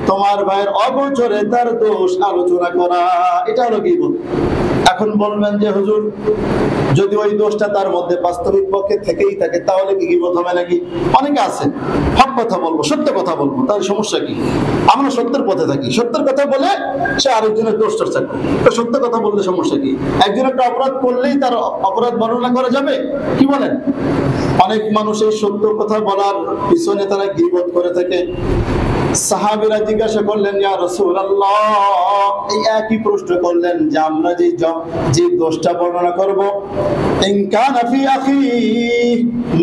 তোমার ভাইয়ের অগোচরে তার দোষ আলোচনা করা, এটা হলো গীবত। এখন বলবেন যে হুজুর, যদি ওই দোষটা তার মধ্যে বাস্তবিক পক্ষে থেকেই থাকে, তাহলে কি গীবত হবে নাকি? অনেকে আছে, হক কথা বলবো, সত্য কথা বলবো, তার সমস্যা কি? আমরা সত্যের পথে থাকি, সত্যের কথা বলে সে আরেকজনের দোষ চর্চা করে, সত্য কথা বললে সমস্যা কি? একজন একটা অপরাধ করলেই তার অপরাধ বর্ণনা করা যাবে? কি বলেন? অনেক মানুষ এই সত্য কথা বলার পিছনে তারা গীবত করে থাকে। সাহাবীরা জিজ্ঞাসা করলেন, ইয়া রাসূলুল্লাহ, এই একই প্রশ্ন করলেন যে আমরা যে দোষটা বর্ণনা করব, ইন কানা ফি আখি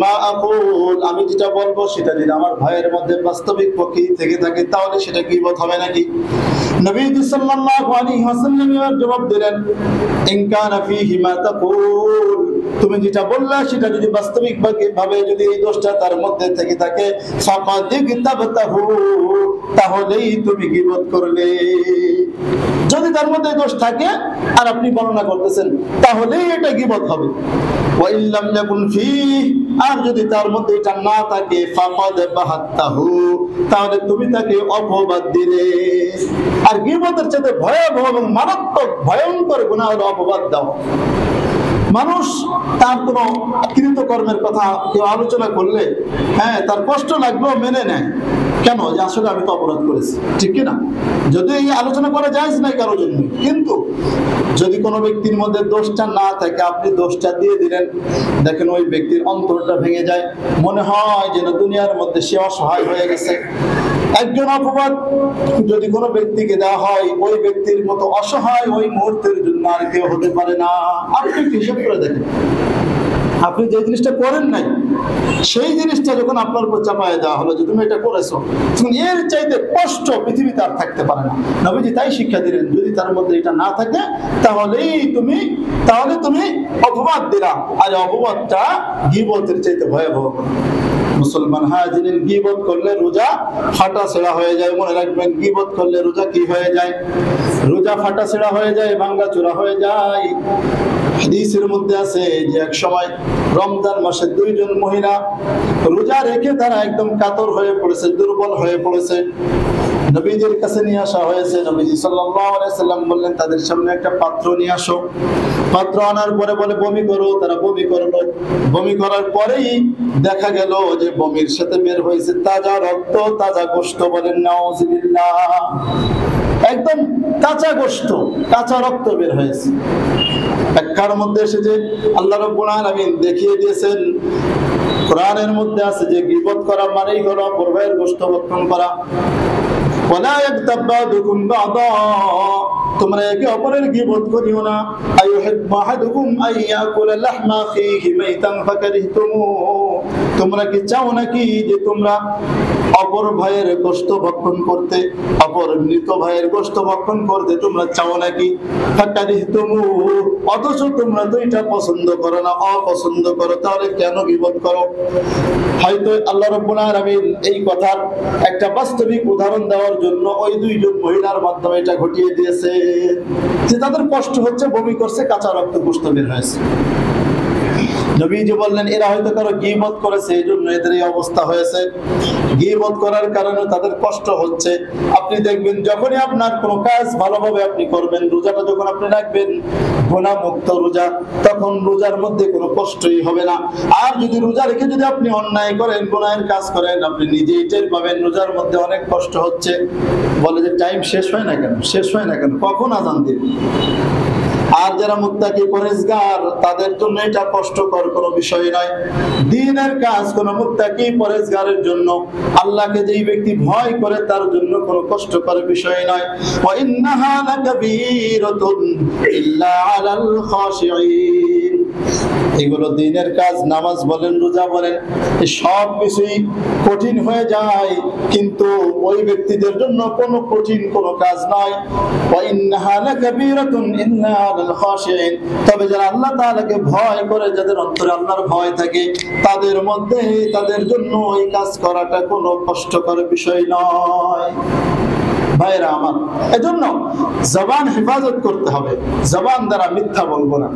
মা আকুল, আমি যেটা বলবো সেটা যদি আমার ভাইয়ের মধ্যে বাস্তবিক পক্ষেই থেকে থাকে, তাহলে সেটা গীবত হবে নাকি? নবীজি সাল্লাল্লাহু আলাইহি ওয়াসাল্লাম জবাব দিলেন, ইন কানা ফিহি মা তাকুল, তুমি যেটা বললা সেটা যদি বাস্তবিক ভাবে যদি এই দোষটা তার মধ্যে থেকে থাকে, ফাকাদ ইগতাবতাহু, তাহলেই তুমি গীবত করলে। যদি তার মধ্যে দোষ থাকে আর আপনি বর্ণনা করতেছেন, তাহলেই এটা গীবত হবে। ওয়া ইল্লাম ইয়াকুন ফিহি, আর যদি তার মধ্যে এটা না থাকে, ফাকাদ বাহাত্তাহু, তাহলে তুমি তাকে অপবাদ দিলে। আর গীবতের চেয়ে ভয়াবহ এবং মারাত্মক ভয়ঙ্কর গুনাহ হলো অপবাদ দাও। মানুষ তার কোন কৃতকর্মের কথা কেউ আলোচনা করলে, হ্যাঁ, তার কষ্ট লাগলেও মেনে নেয়, কেন? যে আসলে আমি তো অপরাধ করেছি, ঠিক কিনা? যদি এই আলোচনা করা যায় নাই কারোর জন্য, কিন্তু যদি কোনো ব্যক্তির মধ্যে দোষটা না থাকে, আপনি দোষটা দিয়ে দিলেন, দেখেন ওই ব্যক্তির অন্তরটা ভেঙে যায়, মনে হয় যেন দুনিয়ার মধ্যে সে অসহায় হয়ে গেছে। একজন অপবাদ যদি কোনো ব্যক্তিকে দেওয়া হয়, ওই ব্যক্তির মতো অসহায় ওই মুহূর্তের জন্য আর কেউ হতে পারে না। আপনি হিসাব করে দেখেন, আপনি যে জিনিসটা করেন নাই, সেই জিনিসটা যখন আপনার উপর চাপায় দেওয়া হলো যে তুমি এটা করেছো, এর চাইতে কষ্ট পৃথিবীতে আর থাকতে পারে না। নবীজি তাই শিক্ষা দিলেন, যদি তার মধ্যে এটা না থাকে, তাহলে তুমি অপবাদ দিলা, আর অপবাদটা গীবতের চাইতে ভয়াবহ। মুসলমান হাজিরিন, গীবত করলে রোজা ফাটা ছেঁড়া হয়ে যায়। মনে রাখবেন, গীবত করলে রোজা কি হয়ে যায়? রোজা ফাটা ছেঁড়া হয়ে যায়, ভাঙ্গা চূড়া হয়ে যায়। হাদিসের মধ্যে আছে যে এক সময় রমজান মাসে দুইজন মহিলা রোজা রেখে তারা একদম কাতর হয়ে পড়েছে, দুর্বল হয়ে পড়েছে। নবীজির কাছে নিয়ে আসা হয়েছে। নবীজি সাল্লাল্লাহু আলাইহি সাল্লাম বললেন তাদের সামনে একটা পাত্র নিয়ে আসো। পাত্র আনার পরে বলে বমি করো, তারা বমি করলো। বমি করার পরেই দেখা গেল যে বমির সাথে বের হয়েছে তাজা রক্ত, তাজা গোশত। বলেন নাউযুবিল্লাহ। একদম কাঁচা গোশত, কাঁচা রক্ত বের হয়েছে। ব্যাখ্যার মধ্যে এসেছে আল্লাহ রাব্বুল আলামিন দেখিয়ে দিয়েছেন, কোরআনের মধ্যে আছে যে গীবত করা মানেই হলো অপর ভাইয়ের গোশত ভক্ষণ করা। ওয়ালা ইয়াগতাব বা'দুকুম বা'দা, তোমরা একে অপরের গীবত করিও না। আইয়ুহিব্বু আহাদুকুম আইয়াকুলা লাহমা আখিহি মাইতান ফাকারিহতুমু, তোমরা কি চাও নাকি যে তোমরা অপর ভাইয়ের গোশত ভক্ষণ করতে, অপর মৃত ভাইয়ের গোশত ভক্ষণ করতে তোমরা চাও নাকি? ফাকারিহতুমু, অথচ তোমরা তো এটা পছন্দ করো না, অপছন্দ করো, তাহলে কেন গীবত করো? হয়তো আল্লাহ রাব্বুল আলামিন এই কথার একটা বাস্তবিক উদাহরণ দেওয়ার জন্য ওই দুইজন মহিলার মাধ্যমে এটা ঘটিয়ে দিয়েছে যে তাদের কষ্ট হচ্ছে, বমি করছে, কাঁচা রক্ত গোশত বের হয়েছে। নবীজি বললেন এরা হয়তো কারো গীবত করেছে, এই জন্য এদের এই অবস্থা হয়েছে। গীবত করার কারণে তাদের কষ্ট হচ্ছে। আপনি দেখবেন যখনই আপনার কোনো কাজ ভালোভাবে আপনি করবেন, রোজাটা যখন আপনি রাখবেন গুনাহ মুক্ত রোজা, তখন রোজার মধ্যে কোনো কষ্টই হবে না। আর যদি রোজা রেখে যদি আপনি অন্যায় করেন, গুনাহের কাজ করেন, আপনি নিজেই টের পাবেন রোজার মধ্যে অনেক কষ্ট হচ্ছে। বলে যে টাইম শেষ হয় না কেন, শেষ হয় না কেন, কখন আযান দিবে? আর যারা মুত্তাকি পরেজগার তাদের জন্য এটা কষ্টকর কোনো বিষয় নয়। দ্বীনের কাজ কোন মুত্তাকি পরেজগারের জন্য, আল্লাহকে যেই ব্যক্তি ভয় করে তার জন্য কোনো কষ্টকর বিষয় নয়। ওয়া ইন্নাহা লাকাবীরাতুন ইল্লা আলাল খাশিঈন, এগুলো দ্বীনের কাজ, নামাজ বলেন, রোজা বলেন, এই সব কিছুই কঠিন হয়ে যায়, কিন্তু ওই ব্যক্তিদের জন্য কোনো কঠিন কোনো কাজ নয়। ওয়া ইন্নাহা লাকাবীরাতুন ইল্লা আলাল খাশিঈন, তবে যারা আল্লাহ তাআলাকে ভয় করে, যাদের অন্তরে আল্লাহর ভয় থাকে, তাদের মধ্যে তাদের জন্য এই কাজ করাটা কোনো কষ্টকর বিষয় নয়। ভাইরা আমার, এজন্য জবান হেফাজত করতে হবে, জবান দ্বারা মিথ্যা বলবো না।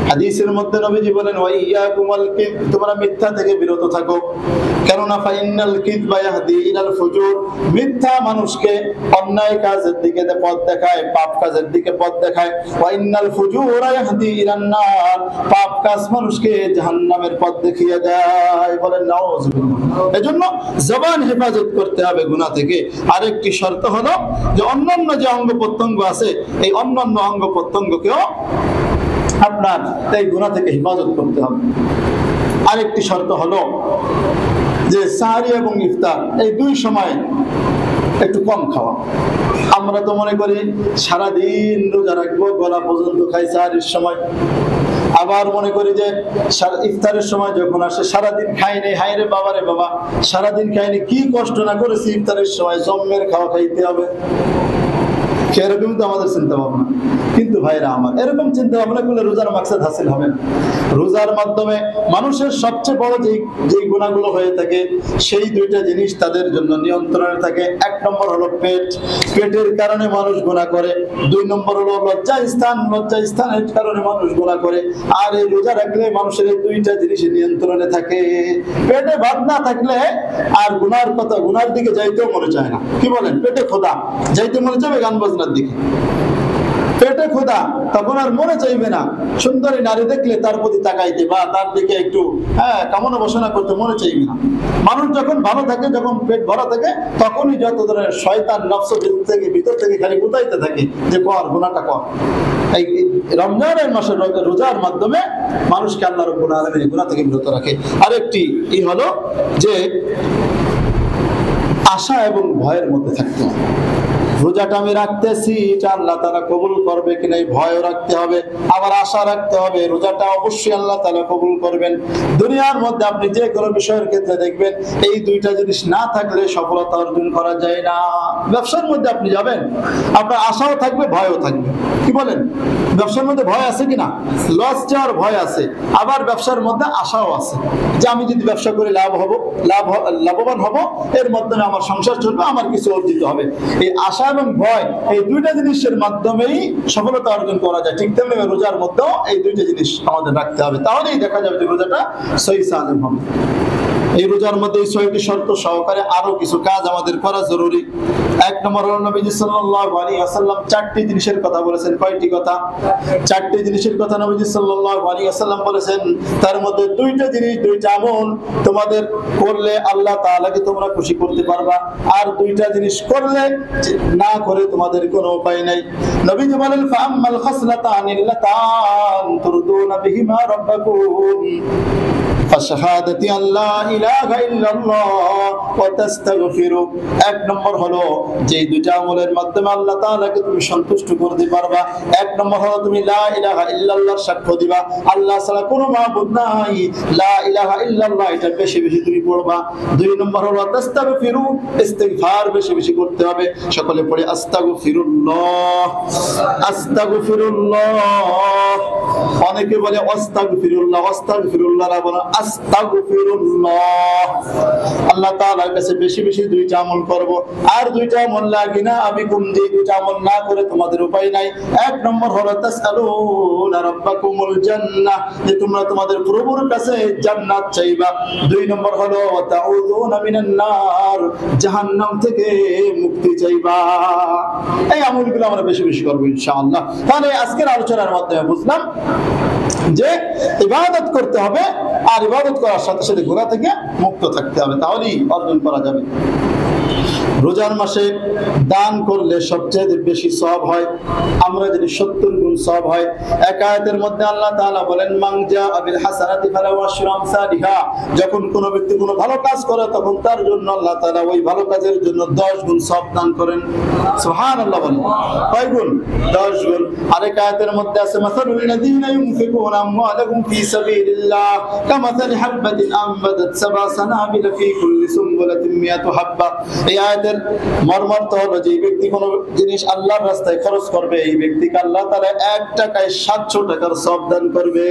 হাদিসের মধ্যে নবীজি বলেন ওয়া ইয়াকুমুল কিযব, তোমরা মিথ্যা থেকে বিরত থাকো, কেননা ফাইনাল কিযবা ইয়াহদি ইলাল ফুজুর, মিথ্যা মানুষকে অন্যায় কাজের দিকে পথ দেখায়, পাপ কাজের দিকে পথ দেখায়। ওয়া ইন্নাল ফুজুরা ইয়াহদি ইলান নার, পাপ কাজ মানুষকে জাহান্নামের পথ দেখিয়ে দেয়। বলেন নাউযুবিল্লাহ। এজন্য জবান হেফাজত করতে হবে গুনাহ থেকে। আরেকটি শর্ত হলো যে অন্যান্য যে অঙ্গ প্রত্যঙ্গ আছে, এই অন্যান্য অঙ্গ প্রত্যঙ্গকেও আপনার এই গুনাহ থেকে হেফাজত করতে হবে। আরেকটি শর্ত হলো যে সাহরি এবং ইফতার এই দুই সময় একটু কম খাওয়া। আমরা তো মনে করি সারাদিন রোজা রাখবো, গলা পর্যন্ত খাই সাহরির সময়, আবার মনে করি যে ইফতারের সময় যখন আসে সারাদিন খাইনি, হায় রে বাবা রে বাবা, সারাদিন খাইনি, কি কষ্ট না করেছি, ইফতারের সময় জম্মের খাওয়া খাইতে হবে। এরকম তো আমাদের চিন্তা ভাবনা। কিন্তু ভাইরা আমার, এরকম চিন্তা ভাবনা করলে রোজার মাকসাদ হাসিল হবে না। রোজার মাধ্যমে মানুষের সবচেয়ে বড় যে গুনাহগুলো হয়ে থাকে, সেই দুইটা জিনিস তাদের জন্য নিয়ন্ত্রণে থাকে। এক নম্বর হলো পেট, পেটের কারণে মানুষ গুনাহ করে। দুই নম্বর হলো লজ্জা স্থান, লজ্জা স্থানের কারণে মানুষ গুনাহ করে। আর এই রোজা রাখলে মানুষের এই দুইটা জিনিস নিয়ন্ত্রণে থাকে। পেটে ভাত না থাকলে আর গুনার কথা, গুনার দিকে যাইতেও মনে চায় না। কি বলেন? পেটে খোদা, যাইতে মনে চাইবে গান বাজনার দিকে। পেটে খোদা, তখন আর মনে চাইবে না সুন্দরী নারী দেখলে তার প্রতি তাকাইতে বা তার দিকে একটু কামনা বাসনা করতে মনে চাইবে না। মানুষ যখন ভালো থাকে, যখন পেট ভরা থাকে, তখনই যত ধরনের শয়তান নফস ভিতর থেকে খালি গুতাইতে থাকে যে কর, গুনাহটা কর। এই রমজানের মাসে রোজার মাধ্যমে মানুষকে আল্লাহ রাব্বুল আলামিন গুনাহ থেকে বিরত রাখে। আরেকটি হলো যে আশা এবং ভয়ের মধ্যে থাকতে হবে। রোজাটা আমি রাখতেছি, এটা আল্লাহ তাআলা কবুল করবে কিনা এই ভয়ও রাখতে হবে, আবার আশা রাখতে হবে রোজাটা অবশ্যই আল্লাহ তাআলা কবুল করবেন। দুনিয়ার মধ্যে আপনি যে কোনো বিষয়ের ক্ষেত্রে দেখবেন এই দুইটা জিনিস না থাকলে সফলতা অর্জন করা যায় না। ব্যবসার মধ্যে আপনি যাবেন, আপনার আশাও থাকবে, ভয়ও থাকবে। কি বলেন? ব্যবসার মধ্যে ভয় আছে কিনা? লস যাওয়ার ভয় আছে, আবার ব্যবসার মধ্যে আশাও আছে যে আমি যদি ব্যবসা করে লাভবান হব, এর মাধ্যমে আমার সংসার চলবে, আমার কিছু অর্জিত হবে। এই আশা এবং ভয়, এই দুইটা জিনিসের মাধ্যমেই সফলতা অর্জন করা যায়। ঠিক তেমনি রোজার মধ্যেও এই দুইটা জিনিস আমাদের রাখতে হবে, তাহলেই দেখা যাবে যে রোজাটা সহি সালেম হবে। এই রোজার মধ্যে এই 6টি শর্ত সহকারে আরো কিছু কাজ আমাদের করা জরুরি। এক নম্বর হলো নবীজি সাল্লাল্লাহু আলাইহি ওয়াসাল্লাম 4টি জিনিসের কথা বলেছেন। কয়টি কথা? 4টি জিনিসের কথা নবীজি সাল্লাল্লাহু আলাইহি ওয়াসাল্লাম বলেছেন। তার মধ্যে 2টা জিনিস, 2টা আমল তোমাদের করলে আল্লাহ তাআলাকে তোমরা খুশি করতে পারবা, আর 2টা জিনিস করলে না করে তোমাদের কোনো উপায় নাই। নবীজি বলেন ফাআম্মাল খাসলাতানিল্লাতান তুরদুনা বিহিমা রাব্বাকুম ফাশহাদাতি আল্লা ইলাহা ইল্লাল্লাহ ওয়া তাস্তাগফিরু। এক নম্বর হলো যে 2টা আমলের মাধ্যমে আল্লাহ তাআলাকে তুমি সন্তুষ্ট করতে পারবা। এক নম্বর হলো তুমি লা ইলাহা ইল্লাল্লাহর সাক্ষ্য দিবা, আল্লাহ ছাড়া কোনো মাবুদ নাই, লা ইলাহা ইল্লাল্লাহ এটা বেশি বেশি তুমি পড়বা। 2 নম্বর হলো তাস্তাগফিরু, ইস্তিগফার বেশি বেশি করতে হবে। সকলে পড়ে আস্তাগফিরুল্লাহ, আস্তাগফিরুল্লাহ। অনেকে বলে আস্তাগফিরুল্লাহ, আস্তাগফিরুল্লাহ না, বলো আস্তাগফিরুল্লাহ। আল্লাহ তাআলার কাছে বেশি বেশি 2টা আমল করব। আর 2টা আমল লাগি না আমি কোন যে 2টা আমল না করে তোমাদের উপায় নাই। এক নম্বর হলো তাসআলুনা রাব্বাকুমুল জান্নাহ, যে তোমরা তোমাদের প্রভুর কাছে জান্নাত চাইবা। 2 নম্বর হলো তাউযুনা মিনান নার, জাহান্নাম থেকে মুক্তি চাইবা। এই আমলগুলো আমরা বেশি বেশি করব ইনশাআল্লাহ। তাহলে আজকের আলোচনার মাধ্যমে বুঝলাম যে ইবাদত করতে হবে, আর ইবাদত করার সাথে সাথে গুনাহ থেকে মুক্ত থাকতে হবে, তাহলেই অর্জন করা যাবে। রোজার মাসে দান করলে সবচেয়ে বেশি সওয়াব হয়। আমরা যদি 70 গুণ সওয়াব হয়। এক আয়াতের মধ্যে আল্লাহ তাআলা বলেন মান জাআ বিল হাসানাতি ফালাহু আশরু আমসালিহা, যখন কোনো ব্যক্তি কোনো ভালো কাজ করে তখন তার জন্য আল্লাহ তাআলা ওই ভালো কাজের জন্য 10 গুণ সওয়াব দান করেন। সুবহানাল্লাহ বলেন। কয় গুণ? 10 গুণ। আরেক আয়াতের মধ্যে আছে মাসালুল লাযিনা ইউনফিকুনা আমওয়ালাহুম ফি সাবিলিল্লাহ কামাসালি হাববাতিন আমবাতাত সাবআ সানাবিলা ফি কুল্লি সুনবুলাতিন মিয়াতু হাব্বা। এই আয়াতের মর্মার্থ হলো যে ব্যক্তি কোনো জিনিস আল্লাহর রাস্তায় খরচ করবে, এই ব্যক্তিকে আল্লাহ তাআলা 1 টাকায় 700 টাকার সওয়াব দান করবে।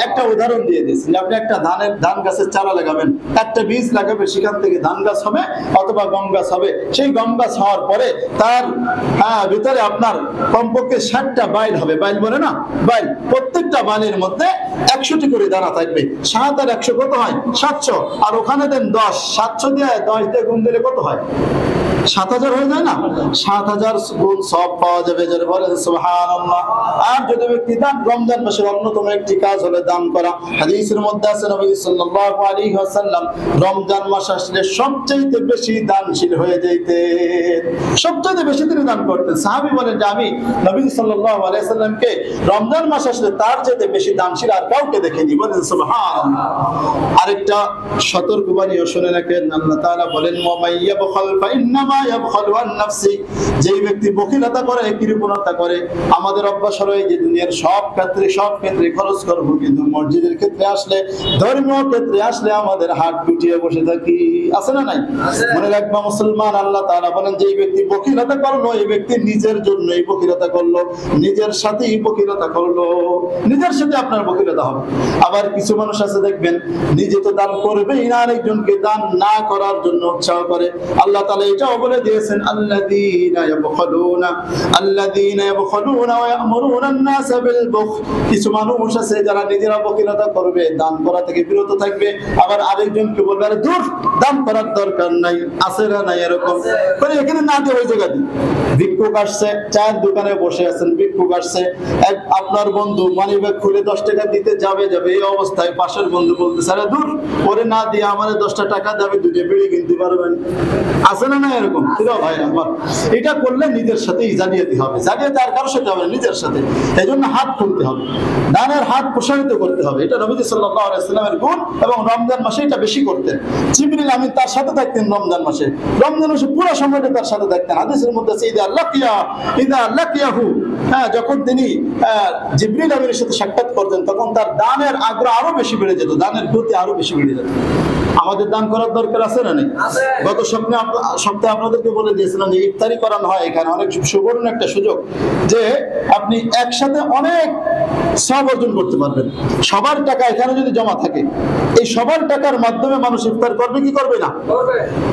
একটা উদাহরণ দিয়ে দিয়েছি, আপনি একটা ধান গাছের চারা লাগাবেন, একটা বীজ লাগাবে, সেখান থেকে ধান গাছ হবে অথবা গম গাছ হবে। সেই গম গাছ হওয়ার পরে তার ভিতরে আপনার কমপক্ষে 60টা বাইল হবে। বাইল বলে না, বাইল। প্রত্যেকটা বাইলের মধ্যে 100টি করে দানা থাকবে। 7 আর 100 কত হয়? 700। আর ওখানে দেন 10, 700 দিয়ে 10 দিয়ে গুণ দিলে কত হয়? 7000 হয়ে যায় না? 7000 গুণ সওয়াব পাওয়া যাবে, যারা বলেন সুবহানাল্লাহ। আর যদি ব্যক্তি দান, রমজান মাসের অন্যতম একটি কাজ হলো দান করা। হাদিসের মধ্যে আছে নবী সাল্লাল্লাহু আলাইহি ওয়াসাল্লাম রমজান মাস আসলে সবচেয়ে বেশি দানশীল হয়ে যেতেন, সবচেয়ে বেশি তিনি দান করতেন। সাহাবী বলেন যে আমি নবী সাল্লাল্লাহু আলাইহি ওয়াসাল্লামকে রমজান মাস আসলে তার চেয়ে বেশি দানশীল আর কাউকে দেখিনি। বলেন সুবহানাল্লাহ। আরেকটা সতর্কবাণীও শুনে রাখেন, আল্লাহ তাআলা বলেন ওয়া মাইয়াবখাল ফাইন্নামা ইয়াবখালু আন নাফসি, যেই ব্যক্তি বখিলতা করে, কৃপণতা করে। আমাদের অভ্যাস হলো এই যে দুনিয়ার সব ক্ষেত্রে খরচ করবো, কিন্তু মসজিদের ক্ষেত্রে আসলে, ধর্মীয় ক্ষেত্রে আসলে আমাদের হাত গুটিয়ে বসে থাকি। আছে না নাই? মনে রাখবা মুসলমান, আল্লাহ তাআলা বলেন যে এই ব্যক্তি বখিলতা করলো, এই ব্যক্তি নিজের জন্যই বখিলতা করলো, নিজের সাথেই বখিলতা করলো, নিজের সাথে আপনার বখিলতা হবে। আবার কিছু মানুষ আছে দেখবেন নিজে তো দান করবেই না, আরেকজনকে দান না করার জন্য উৎসাহ করে। আল্লাহ তাআলা এটাও বলে দিয়েছেন আল্লাযীনা ইয়াবখালুনা ওয়া ইয়া'মুরুনা আন-নাসা বিল বুখল। কিছু মানুষ আছে যারা নিজেরা বখিলতা করবে, দান করা থেকে বিরত থাকবে, আবার আরেকজনকে বলবে আরে দূর, দান করার দরকার নাই। আছে না নাই এরকম? মানে এখানে না দিয়ে ওই জায়গা দি। ভিক্ষুক আসছে, চায়ের দোকানে বসে আছেন, ভিক্ষুক আসছে, আপনার বন্ধু মানিব্যাগ খুলে 10 টাকা দিতে যাবে, এই অবস্থায় পাশের বন্ধু বলতেছে আরে দূর, ওরে না দিয়ে আমারে 10টা টাকা দেবে, দুটো বিড়ি কিনতে পারবেন। আছে না না এরকম? ভাই আমার, এটা করলে নিজের সাথেই জালিয়াতি হবে। জালিয়াতি আর কারোর সাথে হবে না, নিজের সাথে। এই জন্য হাত খুলতে হবে, দানের হাত প্রসারিত করতে হবে। এটা নবী সাল্লাল্লাহু আলাইহি ওয়াসাল্লামের গুণ, এবং রমজান মাসে এটা বেশি করতেন। জিবরিল আমিন তার সাথে থাকতেন রমজান মাসে পুরো সময়টা তার সাথে থাকতেন। হাদিসের মধ্যে আছে ইদা লাকিয়াহু, যখন তিনি জিবরিল আমিনের সাথে সাক্ষাৎ করতেন তখন তার দানের আগ্রহ আরো বেশি বেড়ে যেত, দানের প্রতি আরো বেশি বেড়ে যেত। আমাদের দান করার দরকার আছে না নেই? গত সপ্তাহে আপনাদেরকে বলে দিয়েছিলাম যে ইফতারি করানো হয় এখানে, অনেক সুবর্ণ একটা সুযোগ যে আপনি একসাথে অনেক সওয়াব অর্জন করতে পারবেন। সবার টাকা এখানে যদি জমা থাকে, এই সবার টাকার মাধ্যমে মানুষ ইফতার করবে কি করবে না?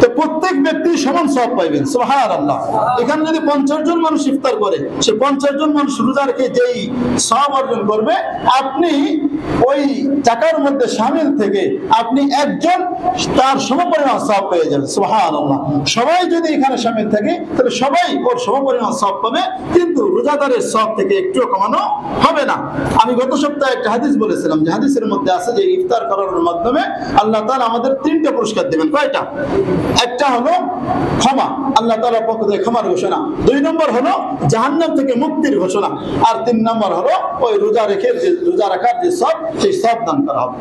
তো প্রত্যেক ব্যক্তি সমান সওয়াব পাইবেন। সুবহানাল্লাহ। এখানে যদি 50 জন মানুষ ইফতার করে, সে 50 জন মানুষ রোজা রেখে যেই সওয়াব অর্জন করবে, আপনি ওই টাকার মধ্যে শামিল থেকে আপনি একজন তার সমপরিমাণ সওয়াব পেয়ে যাবেন। সুবহানাল্লাহ। সবাই যদি এখানে শামিল থাকে তাহলে সবাই ওর সমপরিমাণ সওয়াব পাবে, কিন্তু রোজাদারের সওয়াব থেকে একটুও কমানো হবে না। আমি গত সপ্তাহে একটা হাদিস বলেছিলাম যে হাদিসের মধ্যে আছে যে ইফতার করার মাধ্যমে আল্লাহ তাআলা আমাদের 3টা পুরস্কার দিবেন। কয়টা? একটা হলো ক্ষমা, আল্লাহ তাআলার পক্ষ থেকে ক্ষমার ঘোষণা। 2 নম্বর হলো জাহান্নাম থেকে মুক্তির ঘোষণা। আর 3 নম্বর হলো ওই রোজা রাখার যে সওয়াব, সেই সওয়াব দান করা হবে।